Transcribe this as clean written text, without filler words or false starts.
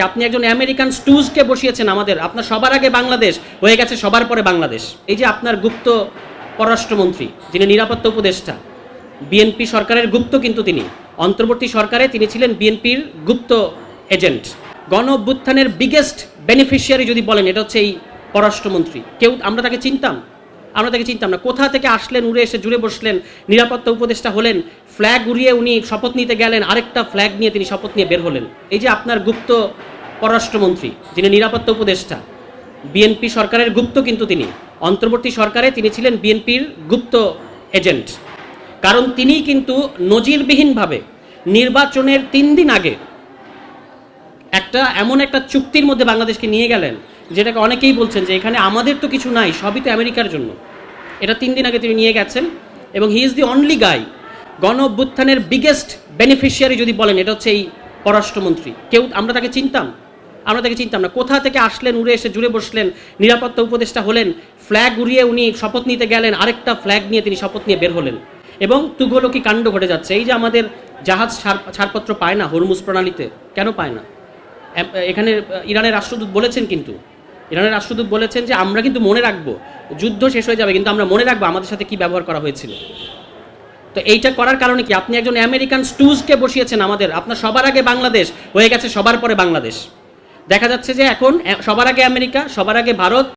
আপনি একজন আমেরিকান স্টুজকে বসিয়েছেন আমাদের, আপনার সবার আগে বাংলাদেশ হয়ে গেছে সবার পরে বাংলাদেশ। এই যে আপনার গুপ্ত পররাষ্ট্রমন্ত্রী, যিনি নিরাপত্তা উপদেষ্টা, বিএনপি সরকারের গুপ্ত, কিন্তু তিনি অন্তর্বর্তী সরকারে তিনি ছিলেন বিএনপির গুপ্ত এজেন্ট। গণ অভ্যুত্থানের বিগেস্ট বেনিফিশিয়ারি যদি বলেন, এটা হচ্ছে এই পররাষ্ট্রমন্ত্রী। আমরা তাকে চিনতাম না। কোথা থেকে আসলেন, উড়ে এসে জুড়ে বসলেন, নিরাপত্তা উপদেষ্টা হলেন, ফ্ল্যাগ উড়িয়ে উনি শপথ নিতে গেলেন, আরেকটা ফ্ল্যাগ নিয়ে তিনি শপথ নিয়ে বের হলেন। এই যে আপনার গুপ্ত পররাষ্ট্রমন্ত্রী, যিনি নিরাপত্তা উপদেষ্টা, বিএনপি সরকারের গুপ্ত, কিন্তু তিনি অন্তর্বর্তী সরকারে তিনি ছিলেন বিএনপির গুপ্ত এজেন্ট। কারণ তিনি কিন্তু নজিরবিহীনভাবে নির্বাচনের 3 দিন আগে এমন একটা চুক্তির মধ্যে বাংলাদেশকে নিয়ে গেলেন, যেটাকে অনেকেই বলছেন যে এখানে আমাদের তো কিছু নাই, সবই তো আমেরিকার জন্য। এটা 3 দিন আগে তিনি নিয়ে গেছেন এবং হি ইজ দি অনলি গাই। গণ অভ্যুত্থানের বিগেস্ট বেনিফিশিয়ারি যদি বলেন, এটা হচ্ছে এই পররাষ্ট্রমন্ত্রী। আমরা তাকে চিনতাম না। কোথা থেকে আসলেন, উড়ে এসে জুড়ে বসলেন, নিরাপত্তা উপদেষ্টা হলেন, ফ্ল্যাগ উড়িয়ে উনি শপথ নিতে গেলেন, আরেকটা ফ্ল্যাগ নিয়ে তিনি শপথ নিয়ে বের হলেন। এবং তুগলকি কাণ্ড ঘটে যাচ্ছে। এই যে আমাদের জাহাজ ছাড়পত্র পায় না হরমুজ প্রণালীতে, কেন পায় না? এখানে ইরানের রাষ্ট্রদূত বলেছেন যে আমরা কিন্তু মনে রাখবো, যুদ্ধ শেষ হয়ে যাবে কিন্তু আমরা মনে রাখবো আমাদের সাথে কি ব্যবহার করা হয়েছিল। তো এইটা করার কারণে কি, আপনি একজন আমেরিকান স্টুজকে বসিয়েছেন আমাদের, আপনার সবার আগে বাংলাদেশ হয়ে গেছে সবার পরে বাংলাদেশ। দেখা যাচ্ছে যে এখন সবার আগে আমেরিকা, সবার আগে ভারত।